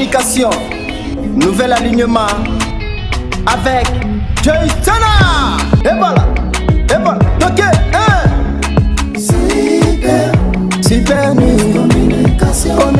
Communication, nouvel alignement avec Jason. Et voilà, ok, Super Nuit Communication.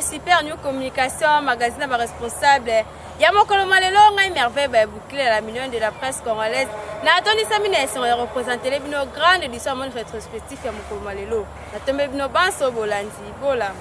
Super New Communication, magazine ma responsable. Yamokolo malelo ngai merveille ba boucler la million de la presse congolaise. Na atoni samine sont représenter les bino grande édition mon rétrospectif ya mokolo malelo. Na tombe bino banso bolandi bola.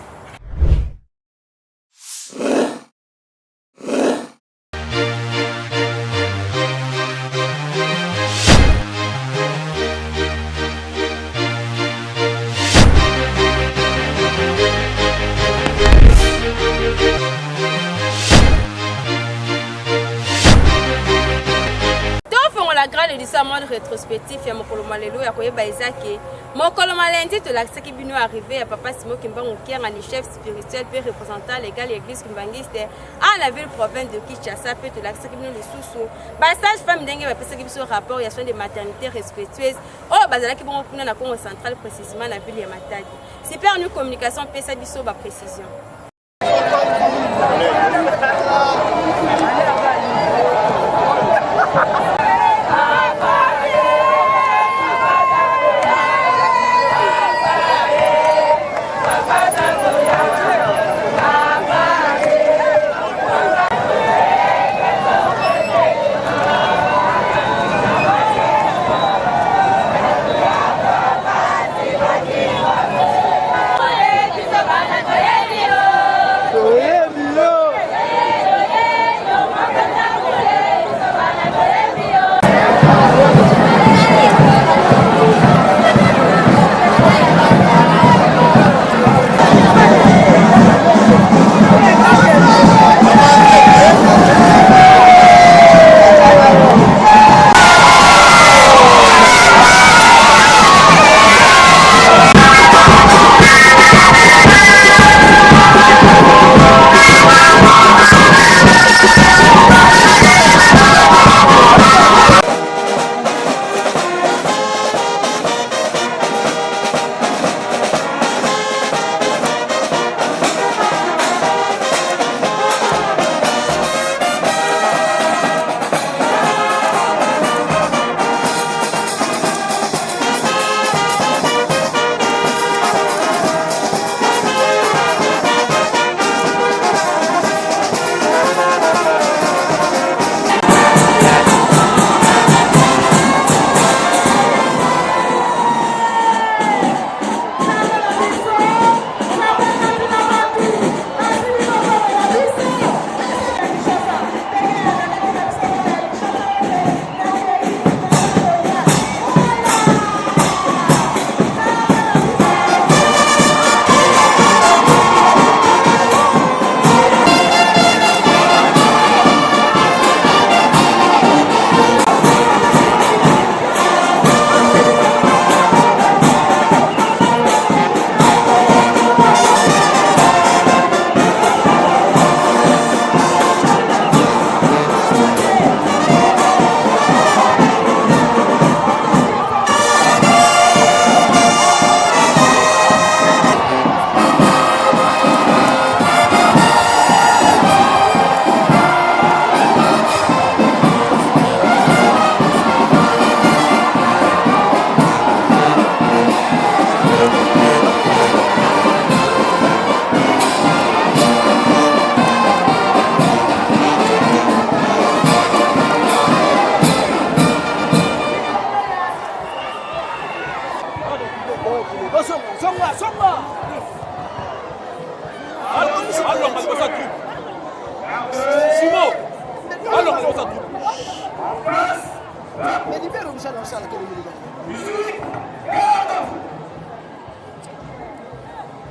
La grande édition monde rétrospectif ya mokolo malelo ya koyeba ezake mokolo malendi to l'accès bino arrivé à papa Simo Kimbangu qui est ni chef spirituel et représentant légal de l'église kimbangiste à la ville province de Kinshasa peut to l'accès bino les sous ba sage femme ndenge ba pesa biso rapport ya soins de maternité respectueuse oh bazala ki bon kuna na Congo central précisément na ville ya Matadi. Super New Communication pesa biso ba précision.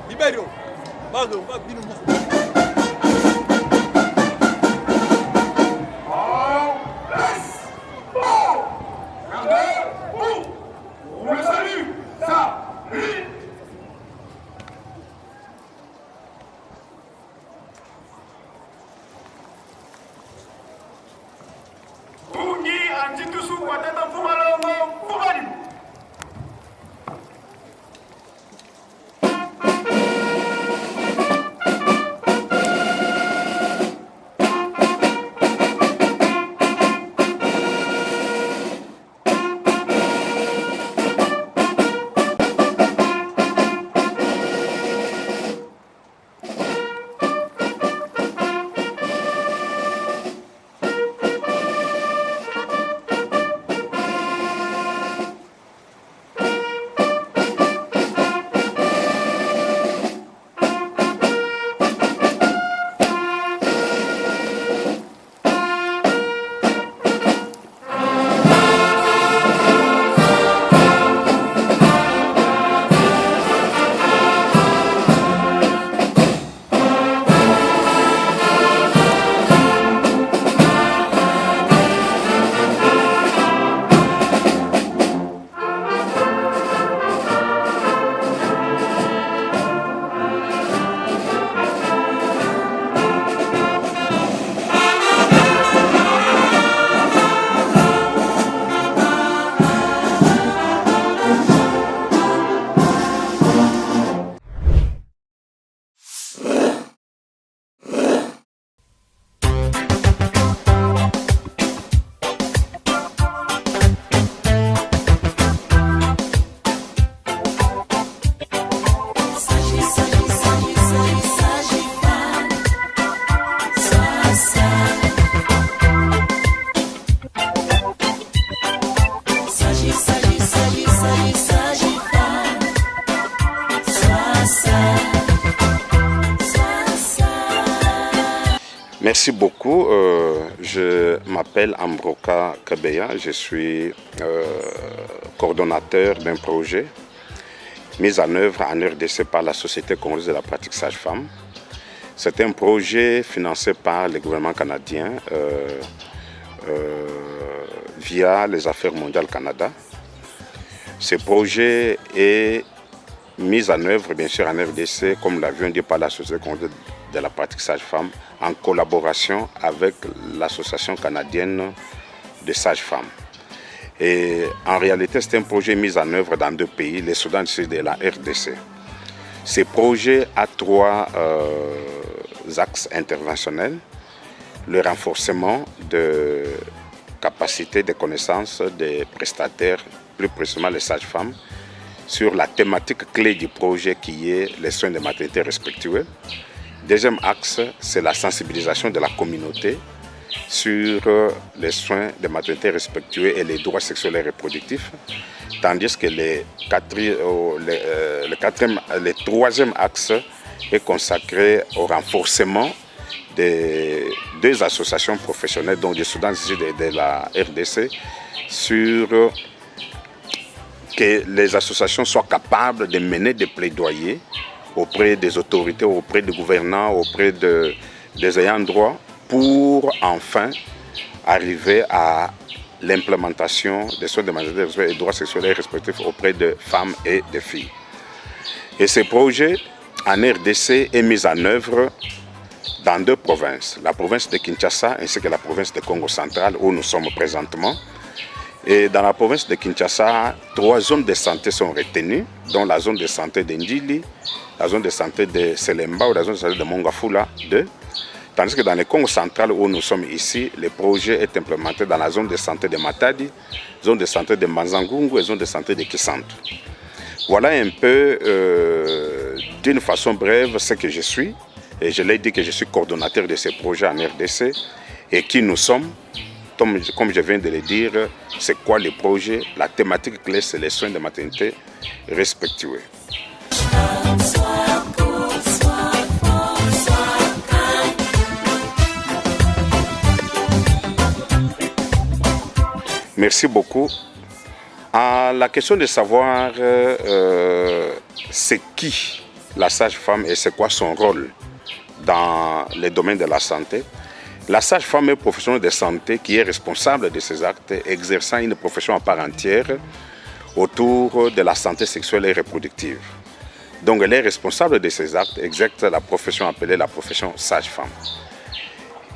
Libério, Mano, Babino, Merci beaucoup. Je m'appelle Ambroka Kabeya. Je suis coordonnateur d'un projet mis en œuvre en RDC par la Société congolaise de la pratique sage-femme. C'est un projet financé par le gouvernement canadien via les Affaires mondiales Canada. Ce projet est mis en œuvre, bien sûr, en RDC, comme l'a vu dit par la Société congolaise de la pratique sage-femme, en collaboration avec l'Association canadienne de sages-femmes. Et en réalité, c'est un projet mis en œuvre dans 2 pays, le Soudan du Sud et la RDC. Ce projet a 3 axes interventionnels. Le renforcement de capacités de connaissances des prestataires, plus précisément les sages-femmes, sur la thématique clé du projet qui est les soins de maternité respectueux. Deuxième axe, c'est la sensibilisation de la communauté sur les soins de maternité respectueux et les droits sexuels et reproductifs, tandis que le troisième axe est consacré au renforcement des 2 associations professionnelles, dont du Soudan et de la RDC, sur que les associations soient capables de mener des plaidoyers auprès des autorités, auprès des gouvernants, auprès des ayants droit, pour enfin arriver à l'implémentation des soins de maternité et des droits sexuels et reproductifs auprès de femmes et de filles. Et ce projet en RDC est mis en œuvre dans 2 provinces, la province de Kinshasa ainsi que la province de Congo central où nous sommes présentement. Et dans la province de Kinshasa, 3 zones de santé sont retenues, dont la zone de santé de Ndili, la zone de santé de Selemba ou la zone de santé de Mongafula 2. Tandis que dans le Congo central où nous sommes ici, le projet est implémenté dans la zone de santé de Matadi, zone de santé de Manzangungu et zone de santé de Kisantu. Voilà un peu, d'une façon brève, ce que je suis. Et je l'ai dit que je suis coordonnateur de ce projet en RDC et qui nous sommes. Comme je viens de le dire, c'est quoi le projet? La thématique clé, c'est les soins de maternité respectueux. Merci beaucoup. À la question de savoir c'est qui la sage-femme et c'est quoi son rôle dans le domaine de la santé, la sage-femme est professionnelle de santé qui est responsable de ces actes, exerçant une profession à part entière autour de la santé sexuelle et reproductive. Donc elle est responsable de ces actes, exerce la profession appelée la profession sage-femme.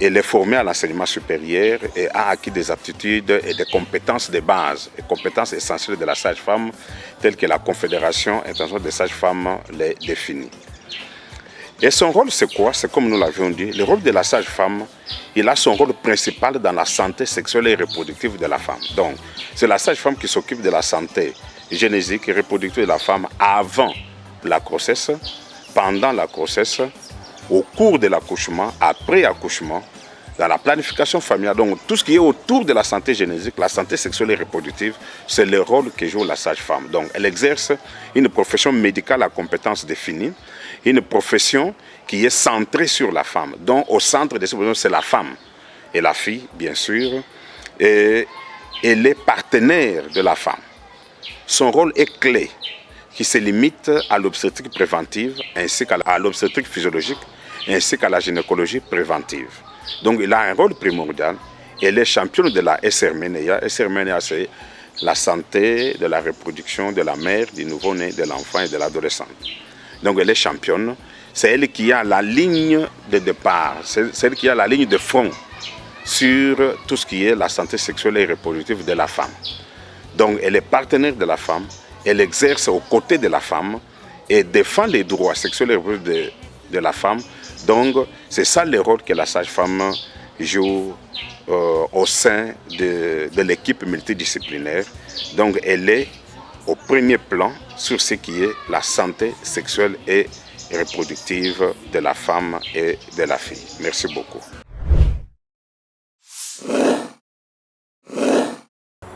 Elle est formée à l'enseignement supérieur et a acquis des aptitudes et des compétences de base, et compétences essentielles de la sage-femme, telles que la Confédération internationale des sages-femmes les définit. Et son rôle, c'est quoi? C'est comme nous l'avions dit, le rôle de la sage-femme, il a son rôle principal dans la santé sexuelle et reproductive de la femme. Donc, c'est la sage-femme qui s'occupe de la santé génésique et reproductive de la femme avant la grossesse, pendant la grossesse, au cours de l'accouchement, après l'accouchement, dans la planification familiale. Donc, tout ce qui est autour de la santé génésique, la santé sexuelle et reproductive, c'est le rôle que joue la sage-femme. Donc, elle exerce une profession médicale à compétences définies, une profession qui est centrée sur la femme. Donc, au centre de cette profession, c'est la femme et la fille, bien sûr, et elle est partenaire de la femme. Son rôle est clé, qui se limite à l'obstétrique préventive, ainsi qu'à l'obstétrique physiologique, ainsi qu'à la gynécologie préventive. Donc, il a un rôle primordial. Elle est championne de la SRMNEA. SRMNEA, c'est la santé de la reproduction de la mère, du nouveau-né, de l'enfant et de l'adolescent. Donc, elle est championne. C'est elle qui a la ligne de départ, c'est elle qui a la ligne de front sur tout ce qui est la santé sexuelle et reproductive de la femme. Donc, elle est partenaire de la femme, elle exerce aux côtés de la femme et défend les droits sexuels et reproductifs de la femme. Donc, c'est ça le rôle que la sage-femme joue au sein de l'équipe multidisciplinaire. Donc, elle est au premier plan sur ce qui est la santé sexuelle et reproductive de la femme et de la fille. Merci beaucoup.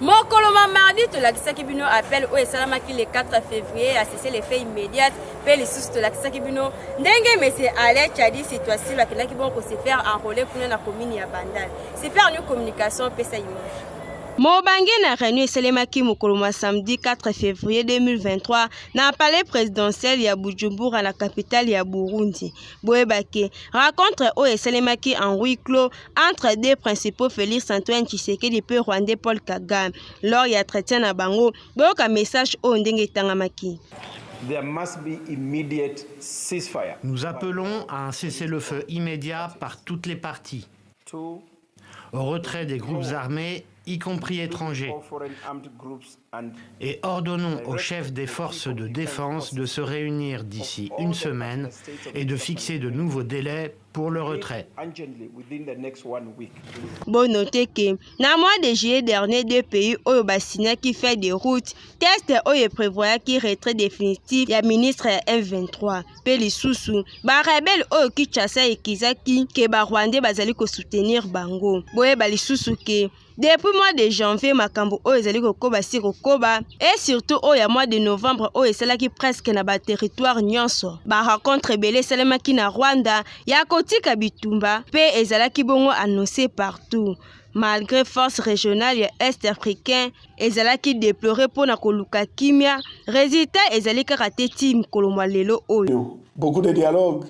Mokolo mardi mercredi tolakisaki bino appel oyo esalamaki le 4 février à cesser les faits immédiats mpe lisusu tolakisaki bino ndenge monsieur Alain Tchadi Situasilo akendaki bon ko se faire enrôler kuna na commune ya Bandal. Super New Communication pesa image. Mobange na réunion esalemaki mokolo mwa samedi 4 février 2023 na palais présidentiel ya Bujumbura na capitale ya Burundi. Boyebake rencontre oyo esalemaki en huis clos entre deux principaux Félix Antoine Tshisekedi pe Rwandais Paul Kagame. Lors ya entretien na bango, boyoka message oyo ndenge etangamaki. There must be immediate ceasefire. Nous appelons à un cessez-le-feu immédiat par toutes les parties, au retrait des groupes armés, y compris étrangers, et ordonnons aux chefs des forces de défense de se réunir d'ici une semaine et de fixer de nouveaux délais pour le retrait. Bon, notez que, dans le mois de juillet dernier, deux pays ont signé qui fait des routes. Test oyo prévoit qui retrait définitif ya ministre M23. Peli Soussou, ba rebelle oyo ki chassa et kizaki ke ba Rwandais bazali ko soutenir bango. Boye bali Soussou ke depuis mois de janvier makambo oyo ezali kokoba si kokoba et surtout oyo mois de novembre oyo esalaki presque na ba territoire nyonso. Ba rencontre belé salemaki na Rwanda ya kotika bitumba pe ezalaki bongo annoncé partout. Malgré force régionale ya Est africain, ezalaki déploré pour na koluka kimia, résultat ezali karaté tim kolomwa lelo oyo. Beaucoup de dialogues,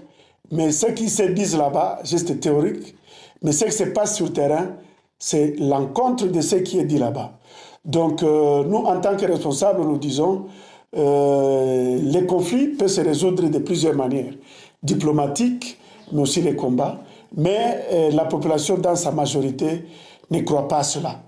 mais ce qui se dit là-bas, juste théorique, mais ce qui se passe sur le terrain, c'est l'encontre de ce qui est dit là-bas. Donc nous, en tant que responsables, nous disons les conflits peuvent se résoudre de plusieurs manières, diplomatiques, mais aussi les combats. Mais la population, dans sa majorité, ne croit pas à cela.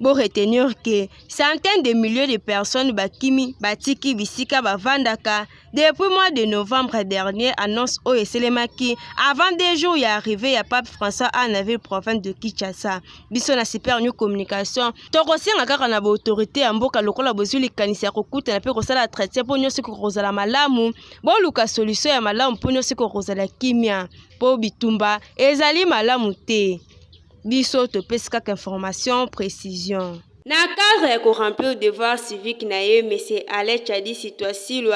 Pour retenir que centaines de milliers de personnes bakimi batiki bisika bavandaka depuis le mois de novembre dernier annonce oyo eselemaki avant 2 jours y arrivé ya pape François à la ville province de Kinshasa. Biso na Super New Communication tokosinga kaka na ba autorité ya mboka lokola bozuli kanisa ya kokuta na pe kosala traité po nyonso ko kozala malamu bo luka solution ya malamu po nyonso ko kozala kimia po bitumba ezali malamu te. Biso topesika information précision. Na cadre ya ko remplir devoir civique na ye monsieur Alain Tchadi Situasilo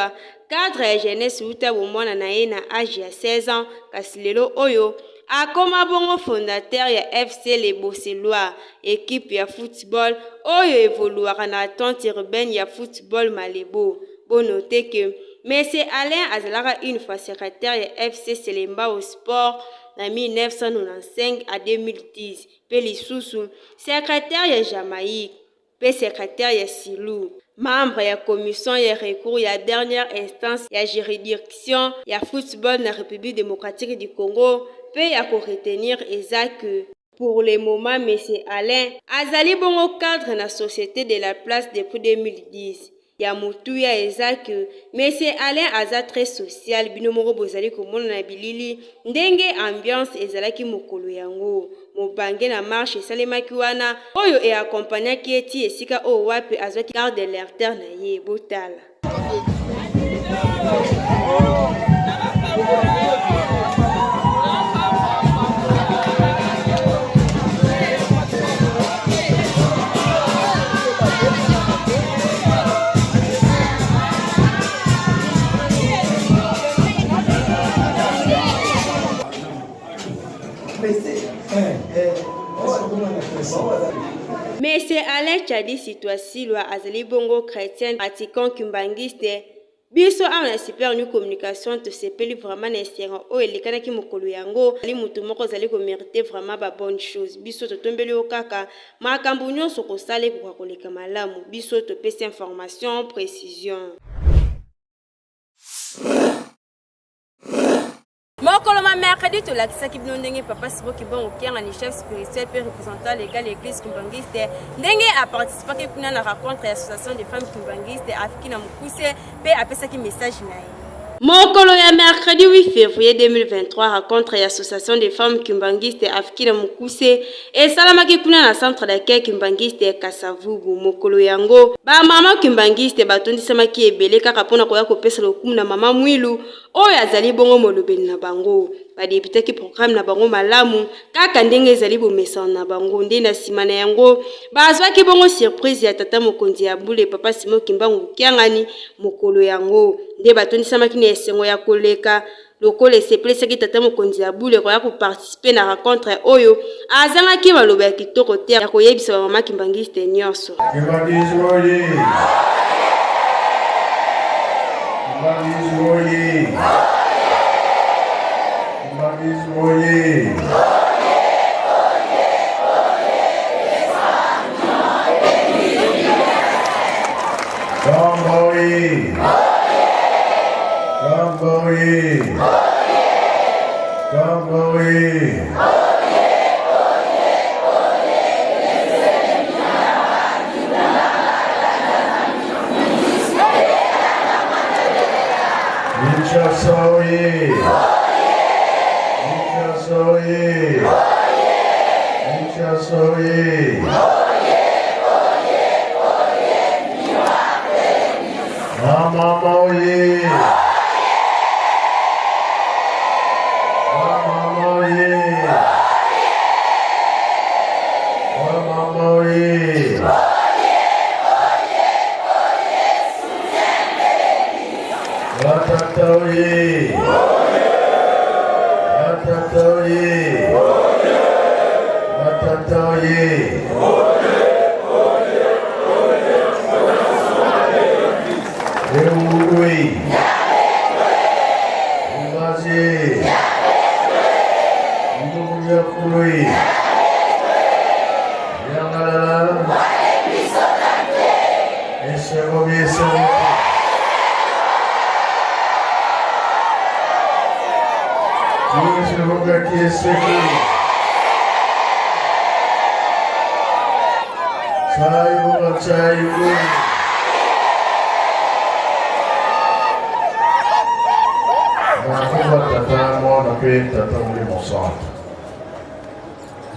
cadre ya jeunesse uta bomona na ye na âge ya 16 ans kasi lelo oyo akoma bongo fondateur ya FC Les Bosselois, équipe ya football oyo évoluera na attente urbaine ya football Malebo. Bon noter que monsieur Alain azalaka une fois secrétaire ya FC Selemba au sport en 1995 à 2010. Peli Soussou, secrétaire ya Jamaïque, pe secrétaire ya Silou, membre ya commission ya recours ya dernière instance ya juridiction ya football na République démocratique du Congo, pe ya ko retenir que pour le moment monsieur Alain azali bongo cadre na société de la place depuis 2010. Ya mutuya que monsieur Alain aza très social bino moko bozali komona na bilili ndenge ambiance ezalaki mokolo yango mobange na marche esalemaki wana oyo accompagnaki eti esika oyo wapi azwaki garde de l'air na ye botala. Monsieur Alain Tchadi Situasilo azali bongo chrétien pratiquant kimbangiste biso a Super New Communication to sepeli vraiment na esera o elikanaki mokolo yango ali mutu moko zali ko mériter vraiment ba bonne chose biso to tombeli o kaka makambo nyonso ko sale ko koleka malamu biso to pesa information précision. Mokolo ma mercredi tolakisaki bino ndenge papa Siboki bon okianga ni chef spirituel pe représentant légal l'église kimbangiste ndenge a participé kuna na rencontre ya association de femmes kimbangiste afiki na mukuse pe apesaki message na ye. Mokolo ya mercredi 8 février 2023 rencontre l'association des femmes kimbangistes Afikina Mukuse et Salamaki kuna na centre d'accueil kimbangiste Kasavubu. Mokolo yango ba mama kimbangiste batondisamaki ebele kaka pona koya kopesa lokumu na mama mwilu oyo azali bongo molobeli na bango. Badeputaki programme na bango malamu kaka ndenge ezali bomesana na bango nde na sima na yango bazwaki bongo surprise ya tata mokonzi ya bule papa Simon Kimbangu Kiangani. Mokolo yango nde batondisamaki na esengo ya koleka lokole sepelesaki tata mokonzi ya bule koya koparticipe na rencontre oyo azangaki maloba ya kitoko te ya koyebisa bamama kimbangiste nyonso.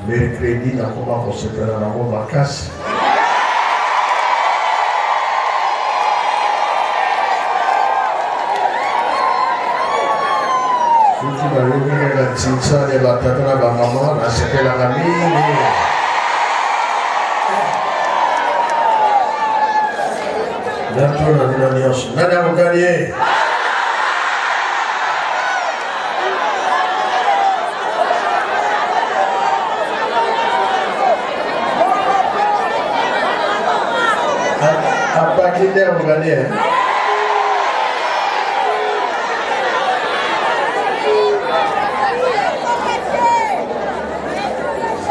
Mercredi na koma kosekana na ngoma makasi. Suki bayoki na tsinsa ya batata na bamama nasepelaka mingi. Natona dina nyonso. Nani akoganie? Apakinde akoganie?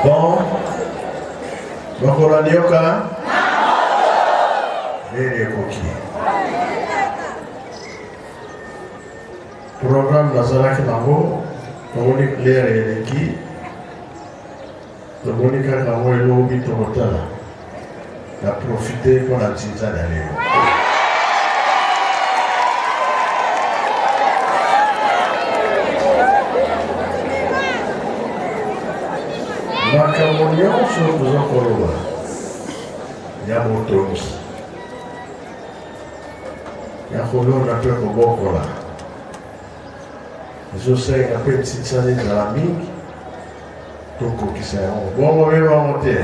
Bon, bakolani yoka? Vere koki. Programme nazalaki nango, tomoni claire eleki, tomoni kaka ngo elobi tokotala. Na profiter pour la tinza d'aller. Makamonion sur nous encore là. Yamotos. Yakolon na peu koboko là. Je sais qu'après petite année de la mine, toko qui s'est bon on va monter.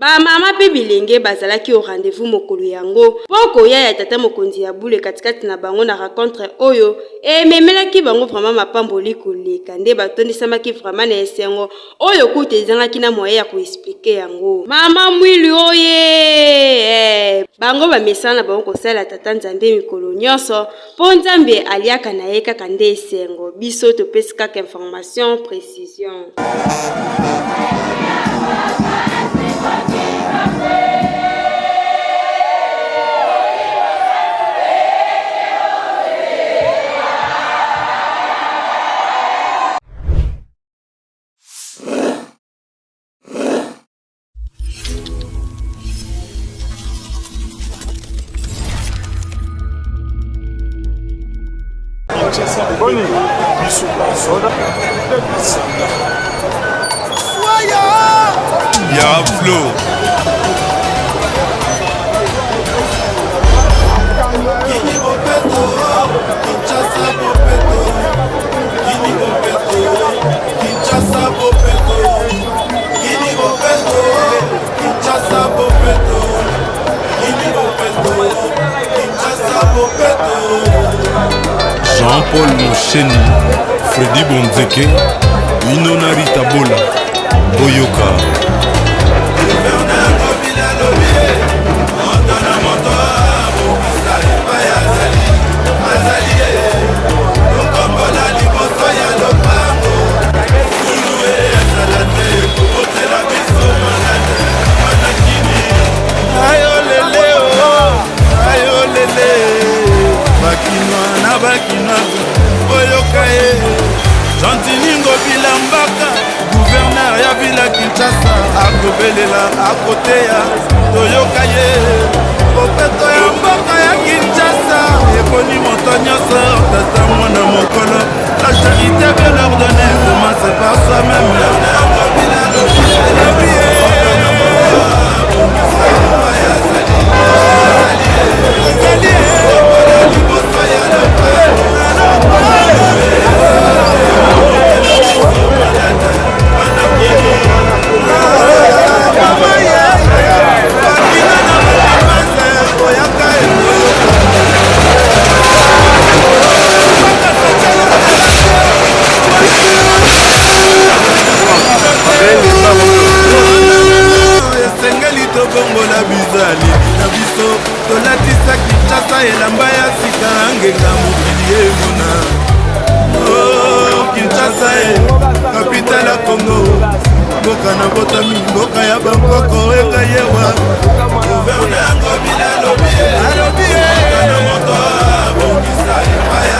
Ba mama pe bilenge bazalaki au rendez-vous mokolo yango poko ya tata mokonzi ya bule katikati na bango na rencontre oyo ememelaki bango vraiment mapamboli koleka nde batondisamaki vraiment na esengo oyo kuta ezangaki na moyen ya koexplike yango mama mwili oye bango bamesana bango kosala tata nzambe mikolo nyonso po nzambe aliaka na ye kaka nde esengo biso topesi kaka information précision. Ya Flo. Jean-Paul Mosheni, Freddy Bonzeke, Inonari Tabola, Boyoka. Bakina Boyoka Jantiningo Bilambaka gouverneur ya Villa Kinshasa akobelela akoteya Toyoka Popeto ya mboka ya Kinshasa Eponi moto nyonso tata mwana mokolo la charité veut leur donner commencer par soi-même bongola bizali na biso tolatisa Kinshasa elamba ya sika ngenga mokili emona Kinshasa kapitale ya Congo mboka na botami mboka ya bankoko ekayewa gouverne yango bila alobi na moto abongisa epai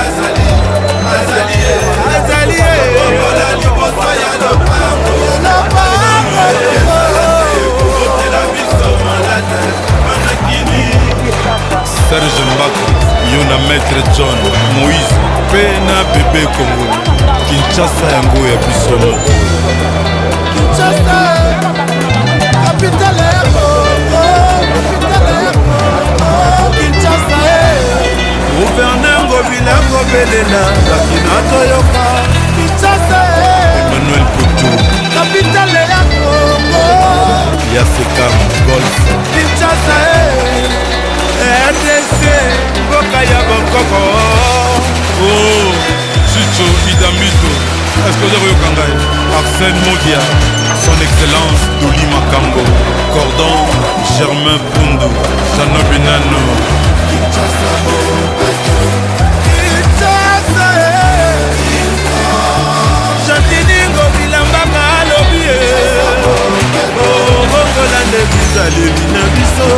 azali bongola liboso ya lopango Serge Mbako, Yona Maître John, Moïse, Pena Bébé Congo, Kinshasa yango ya biso moko. Kinshasa, capitale ya Congo, Kinshasa, gouverneur Ngobila Ngobelela, Bakina Toyoka, Kinshasa, Emmanuel Poutou, capitale ya Congo, Yasekam Golf, Kinshasa, RDC, Boka ya Bokoko. Oh, Chicho Idamito, est-ce que vous avez Kangai? Arsène Modia, son excellence Doli Makambo, Cordon Germain Pundu, Chano Binano. Chantiningo Bilambaka Lobie, oh, Bongolande Bizale Binabiso.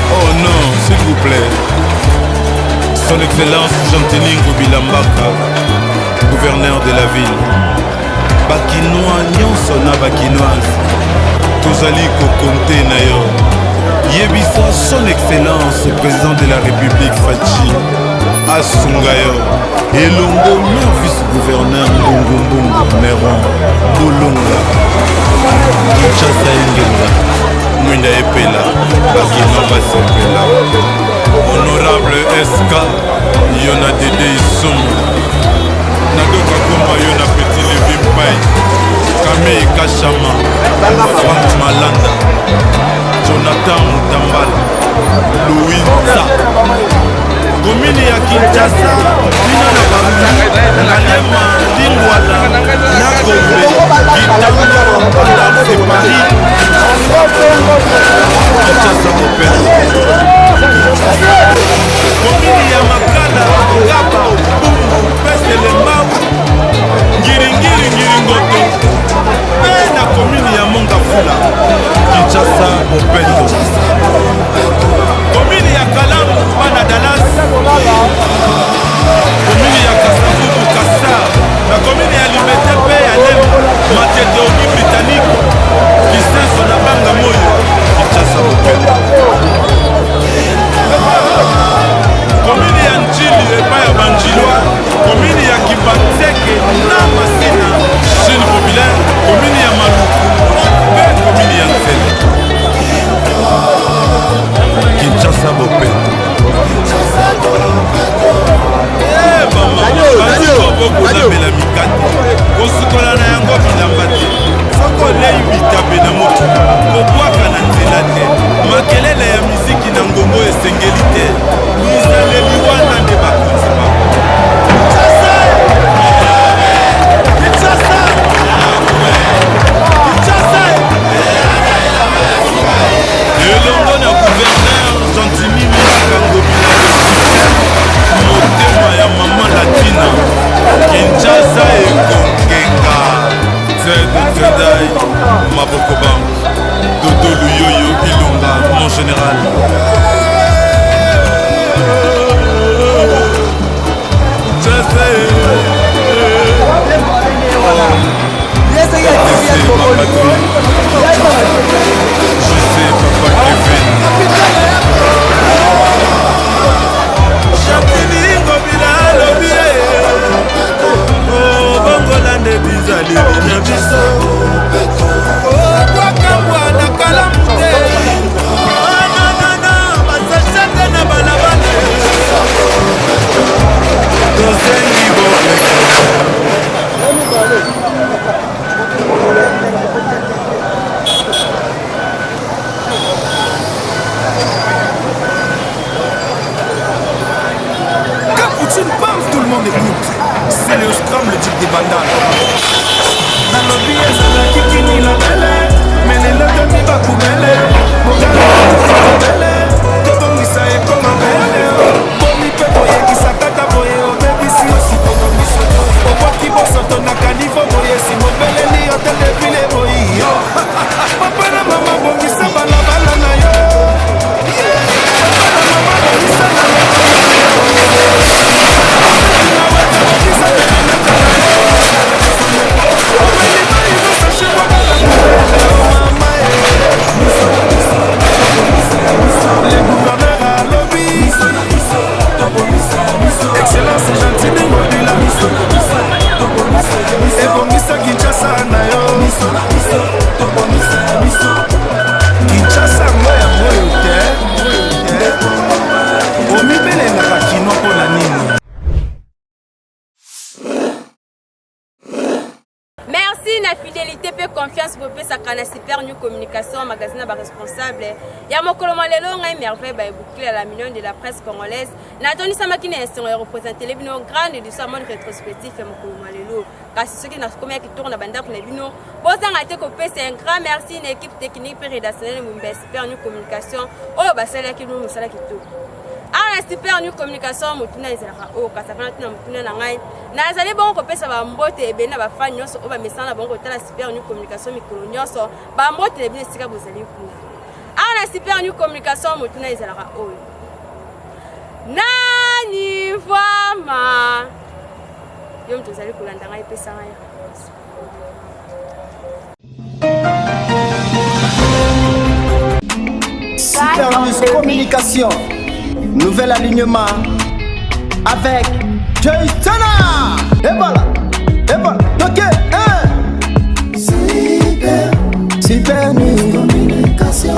Oh non, s'il vous plaît. Son Excellence Jantiningo Bilambaka, gouverneur de la ville. Bakinois nyonso na bakinoise. Tozali kokonte na yo. Yebisa son Excellence président de la République Fachi Asungayo Elongo non vice-gouverneur Mbongo Meron Bolonga Kinshasa Engenga Mwinda Epela Bakino Basepela Honorable SK Yona Dede Isomo Nadoka Koma Yona Petit Levi Mpai Kamei Kachama Frank Malanda Jonathan Mutambala Louis Nza Komini ya Kinshasa Bina na Bamu Ngalema Lingwala Nagombe Kitamo Ndamse Paris Kinshasa Mopere Komini ya Makala Ngaba Bumbu Pesele Mau Ngiringiri Ngiringoto Pena komini ya Mongafula Kinshasa Mopendo Komini ya Kalamu Bana Dallas Komini ya Kasavubu Kasa Didi Bandal. nalobi ezalaki kini la bele melelo tomi bakubele mogalabele tobongisa ekoma bele bomi mpe boyekisa kaka boye obebisi oboki bosoto na kanivo boye simobeleli otelevile boyi papa na mama bongisa balabala na yo papa na mama bongisa na les gouverneurs à lobby excellence gentil modula ebongisa Kinshasa na yo Kinshasa moya moyo te omibelengaka kino mpo na nini. Merci na fidélité pe confiance pour ça kana super new communication magazine ba responsable ya mokolo malelo ngai merveille ba boucler la million de la presse congolaise na toni sama kine instant ya représenter les bino grande du monde rétrospectif ya mokolo malelo kasi ceux qui na comme qui tourne banda pour les bino bozanga te ko pesa un grand merci une équipe technique pe rédactionnelle mumba super new communication oh ba sala ki no musala ki to ana super new communication mutuna ezalaka o kasafana tuna mutuna na ngai nazali bon kopesa ba mbote ebena ba fan nyonso o ba mesana bon kotala super new communication mikolo nyonso ba mbote ebena sika bozali kuna ana super new communication mutuna ezalaka o nani vama yo mtu zali kulanda ngai pesa ngai Super News Communication. Nouvel alignement avec Joytana. Et voilà. Ok, Super News Communication.